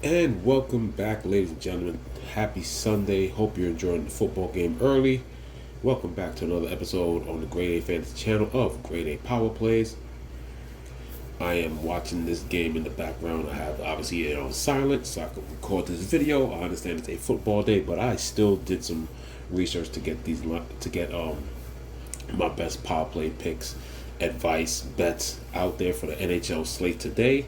And welcome back, ladies and gentlemen. Happy Sunday. Hope you're enjoying the football game early. Welcome back to another episode on the Grade A Fantasy channel of Grade A Power Plays. I am watching this game in the background. I have obviously it on silent so I can record this video. I understand it's a football day, but I still did some research to get my best power play picks, advice, bets out there for the NHL slate today.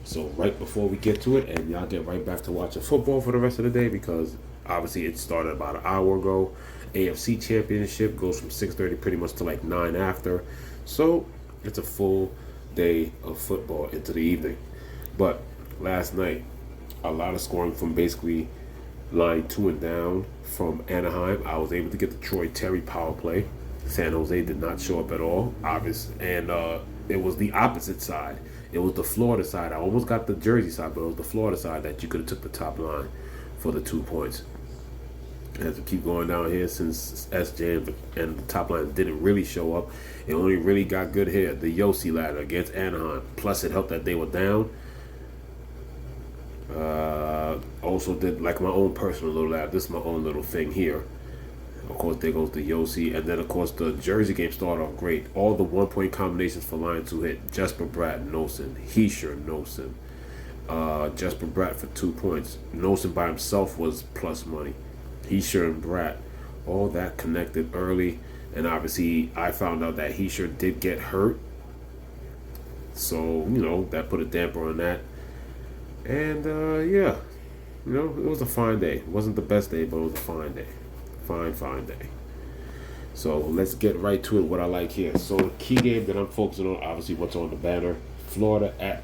So right before we get to it, and y'all get right back to watching football for the rest of the day because obviously it started about an hour ago. AFC Championship goes from 6:30 pretty much to like 9 after. So it's a full day of football into the evening. But last night, a lot of scoring from basically line 2 and down from Anaheim. I was able to get the Troy Terry power play. San Jose did not show up at all, obvious, and it was the opposite side. It was the Florida side. I almost got the Jersey side, but it was the Florida side that you could have took the top line for the 2 points. As we keep going down here, since SJ and the top line didn't really show up, it only really got good here. The Yossi ladder against Anaheim. Plus, it helped that they were down. Also did like my own personal little lab. This is my own little thing here. Of course, there goes the Yossi. And then, of course, the Jersey game started off great. All the one-point combinations for line 2 hit. Jesper Bratt, Nosen. Heischer, Nosen. Jesper Bratt for 2 points. Nosen by himself was plus money. Heischer and Bratt, all that connected early. And obviously, I found out that Heischer did get hurt. So, that put a damper on that. And, yeah. It was a fine day. It wasn't the best day, but it was a fine day. Fine day. So let's get right to it. What I like here. So the key game that I'm focusing on, obviously, what's on the banner: Florida at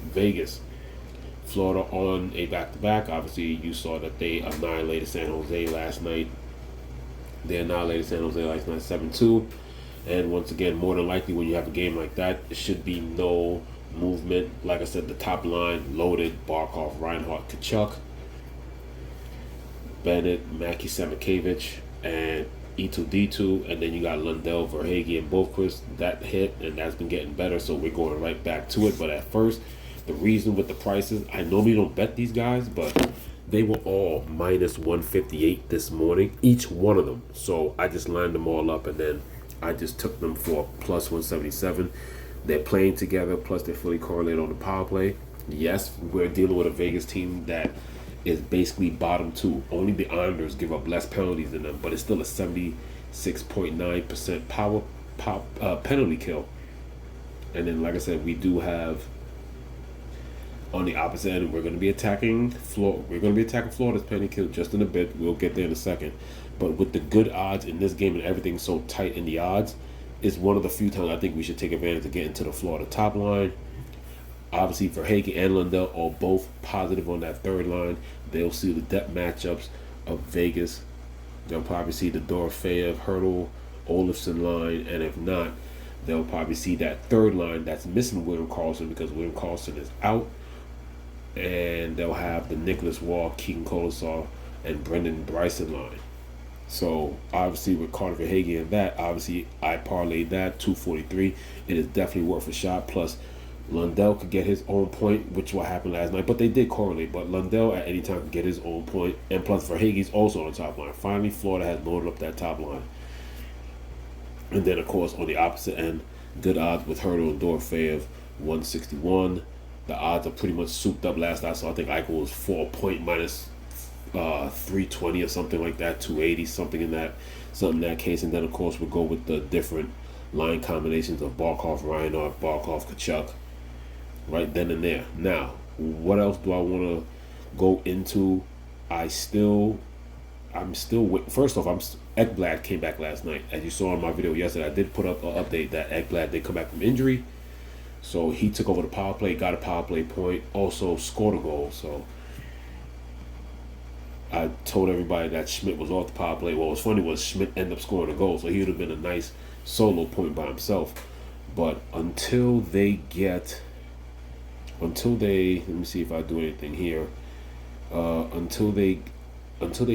Vegas. Florida on a back-to-back. Obviously, you saw that they annihilated San Jose last night. They annihilated San Jose last night 7-2. And once again, more than likely, when you have a game like that, there should be no movement. Like I said, the top line loaded: Barkov, Reinhardt, Kachuk, Bennett, Maki Samakevich, and E2D2, and then you got Lundell, Verhage, and Bothquist. That hit, and that's been getting better, so we're going right back to it. But at first, the reason with the prices, I normally don't bet these guys, but they were all minus 158 this morning, each one of them. So I just lined them all up, and then I just took them for plus 177. They're playing together, plus they're fully correlated on the power play. Yes, we're dealing with a Vegas team that is basically bottom 2. Only the Islanders give up less penalties than them, but it's still a 76.9% penalty kill. And then, like I said, we do have on the opposite end. We're going to be attacking Florida. We're going to be attacking Florida's penalty kill just in a bit. We'll get there in a second. But with the good odds in this game and everything so tight in the odds, it's one of the few times I think we should take advantage of getting to the Florida top line. Obviously, Verhage and Lundell are both positive on that third line. They'll see the depth matchups of Vegas. They'll probably see the Dorofeyev, Hurdle, Olofsson line, and if not, they'll probably see that third line that's missing William Karlsson because William Karlsson is out. And they'll have the Nicholas Wall, Keegan Kolosov, and Brendan Bryson line. So, obviously, with Carter Verhage and that, obviously, I parlayed that, 243. It is definitely worth a shot. Plus, Lundell could get his own point, which what happened last night, but they did correlate. But Lundell at any time could get his own point, and plus Verhage's also on the top line. Finally, Florida has loaded up that top line. And then, of course, on the opposite end, good odds with Hurdle and Dorofeyev, 161. The odds are pretty much souped up last night, so I think Eichel was 4 point minus 320 or something like that, 280, something in that case. And then, of course, we'll go with the different line combinations of Barkov, Reinhardt, Barkov, Kachuk, right then and there. Now, what else do I want to go into? I'm still first off, Ekblad came back last night. As you saw in my video yesterday, I did put up an update that Ekblad did come back from injury. So he took over the power play, got a power play point, also scored a goal. So I told everybody that Schmidt was off the power play. What was funny was Schmidt ended up scoring a goal, so he would have been a nice solo point by himself. But until they let me see if I do anything here. Until they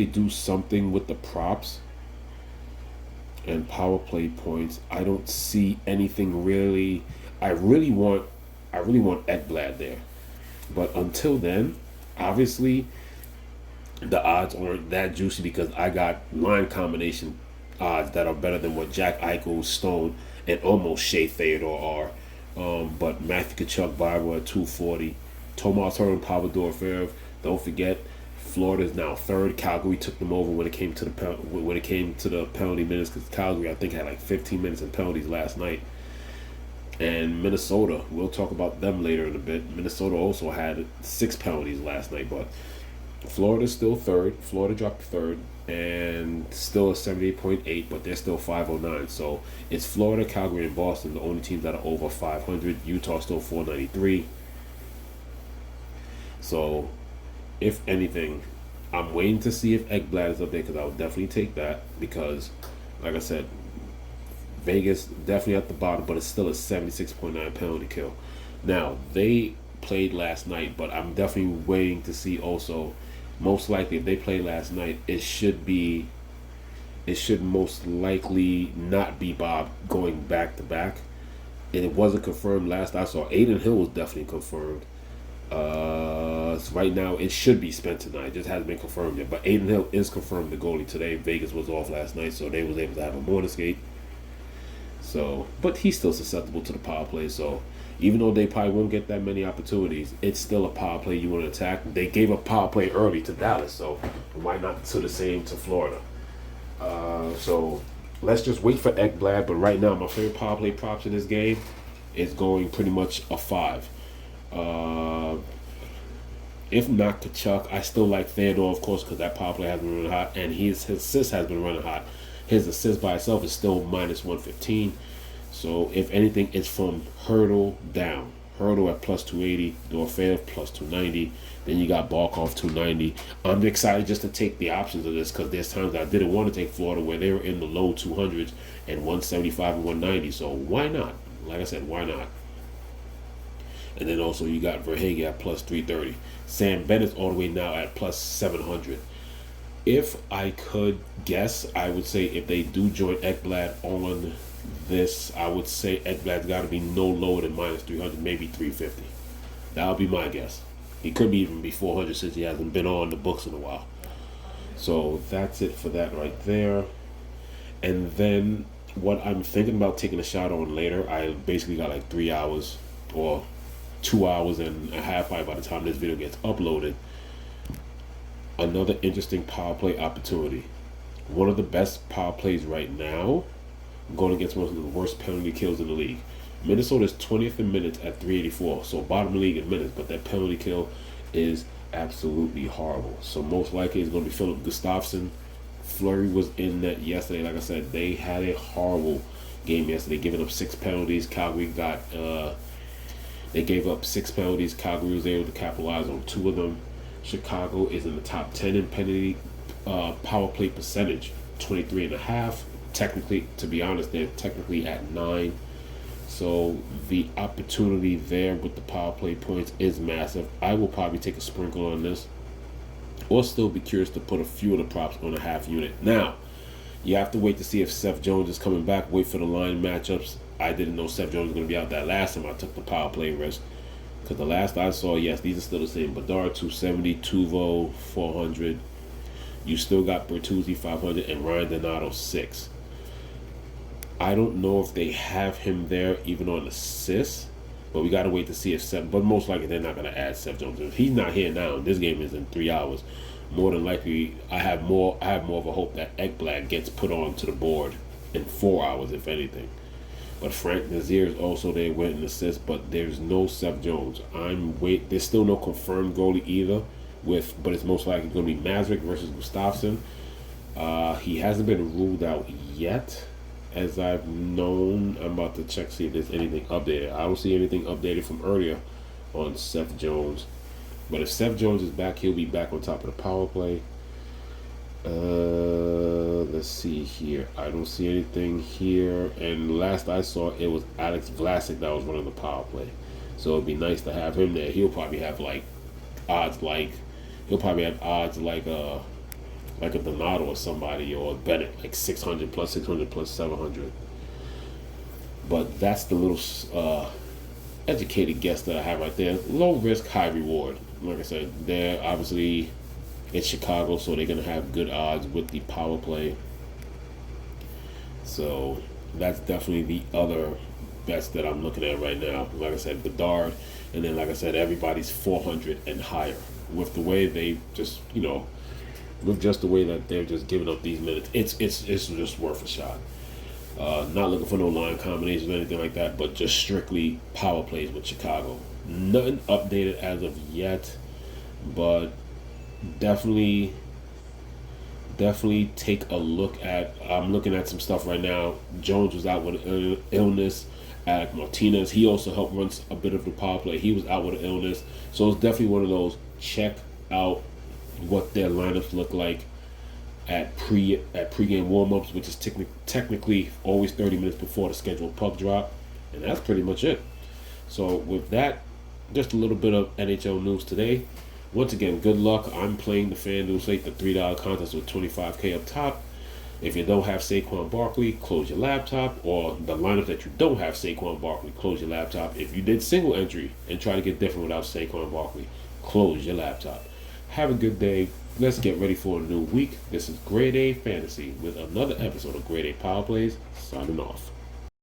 do something with the props and power play points, I don't see anything really. I really want Ekblad there. But until then, obviously, the odds aren't that juicy because I got line combination odds that are better than what Jack Eichel, Stone, and almost Shea Theodore are. But Matthew Kachuk, Bible at 240. Tomas Herman, Pavel Dorofeyev. Don't forget, Florida is now third. Calgary took them over when it came to the penalty minutes because Calgary I think had like 15 minutes in penalties last night. And Minnesota, we'll talk about them later in a bit. Minnesota also had 6 penalties last night, but Florida's still third. Florida dropped third and still a 78.8, but they're still 509. So it's Florida, Calgary, and Boston, the only teams that are over 500. Utah still 493. So if anything, I'm waiting to see if Ekblad is up there because I would definitely take that because, like I said, Vegas definitely at the bottom, but it's still a 76.9 penalty kill. Now, they played last night, but I'm definitely waiting to see also. Most likely, if they play last night, it should most likely not be Bob going back to back. And it wasn't confirmed last I saw. Aiden Hill was definitely confirmed. So right now, it should be Spencer Knight. It just hasn't been confirmed yet. But Aiden Hill is confirmed the goalie today. Vegas was off last night, so they was able to have a morning skate. So, but he's still susceptible to the power play. So, even though they probably won't get that many opportunities, it's still a power play you want to attack. They gave a power play early to Dallas, so why not do the same to Florida? So, let's just wait for Ekblad. But right now, my favorite power play props in this game is going pretty much a 5. If not Kachuk, I still like Theodore, of course, because that power play has been running hot, and his assist has been running hot. His assist by itself is still minus 115. So if anything, it's from Hurdle down. Hurdle at plus 280, Dorofeyev plus 290. Then you got Barkov 290. I'm excited just to take the options of this because there's times I didn't want to take Florida where they were in the low 200s and 175 and 190. So why not? Like I said, why not? And then also you got Verhaeghe at plus 330. Sam Bennett's all the way now at plus 700. If I could guess, I would say if they do join Ekblad on this, I would say Ekblad's got to be no lower than minus 300, maybe 350. That would be my guess. He could be even be 400 since he hasn't been on the books in a while. So that's it for that right there. And then what I'm thinking about taking a shot on later, I basically got like 3 hours or 2 hours and a half by the time this video gets uploaded. Another interesting power play opportunity. One of the best power plays right now, going against one of the worst penalty kills in the league. Minnesota is 20th in minutes at 384, so bottom league in minutes, but that penalty kill is absolutely horrible. So most likely it's going to be Philip Gustafsson. Fleury was in that yesterday. Like I said, they had a horrible game yesterday, giving up 6 penalties. Calgary they gave up 6 penalties. Calgary was able to capitalize on 2 of them. Chicago is in the top 10 in penalty power play percentage, 23.5. Technically, to be honest, they're technically at 9. So the opportunity there with the power play points is massive. I will probably take a sprinkle on this, or still be curious to put a few of the props on a half unit. Now, you have to wait to see if Seth Jones is coming back. Wait for the line matchups. I didn't know Seth Jones was going to be out that last time I took the power play risk. Because the last I saw, yes, these are still the same. Bedard 270, Tuvo 400. You still got Bertuzzi 500 and Ryan Donato 6. I don't know if they have him there even on assists, but we got to wait to see if Seth. But most likely they're not going to add Seth Jones. If he's not here now, and this game is in 3 hours, more than likely I have more of a hope that Ekblad gets put onto the board in 4 hours, if anything. But Frank Nazir is also there with an assist, but there's no Seth Jones. There's still no confirmed goalie either, but it's most likely going to be Mazurek versus Gustafsson. He hasn't been ruled out yet, as I've known. I'm about to check see if there's anything updated. I don't see anything updated from earlier on Seth Jones. But if Seth Jones is back, he'll be back on top of the power play. Let's see here. I don't see anything here. And last I saw, it was Alex Vlasic that was running the power play. So it'd be nice to have him there. He'll probably have odds like a Donato or somebody, or Bennett, like 600 plus 700. But that's the little educated guess that I have right there. Low risk, high reward. Like I said, they're obviously it's Chicago, so they're gonna have good odds with the power play. So that's definitely the other bets that I'm looking at right now. Like I said, Bedard, and then like I said, everybody's 400 and higher. With the way they just, with just the way that they're just giving up these minutes, it's just worth a shot. Not looking for no line combinations or anything like that, but just strictly power plays with Chicago. Nothing updated as of yet, but definitely take a look at. I'm looking at some stuff right now. Jones was out with an illness. Alec Martinez, he also helped run a bit of the power play. He was out with an illness, so it's definitely one of those. Check out what their lineups look like at pregame warm-ups, which is technically always 30 minutes before the scheduled puck drop, and that's pretty much it. So with that, just a little bit of NHL news today. Once again, good luck. I'm playing the FanDuel slate, the $3 contest with $25K up top. If you don't have Saquon Barkley, close your laptop, or the lineup that you don't have Saquon Barkley, close your laptop. If you did single entry and try to get different without Saquon Barkley, close your laptop. Have a good day. Let's get ready for a new week. This is Grade A Fantasy with another episode of Grade A Power Plays, signing off.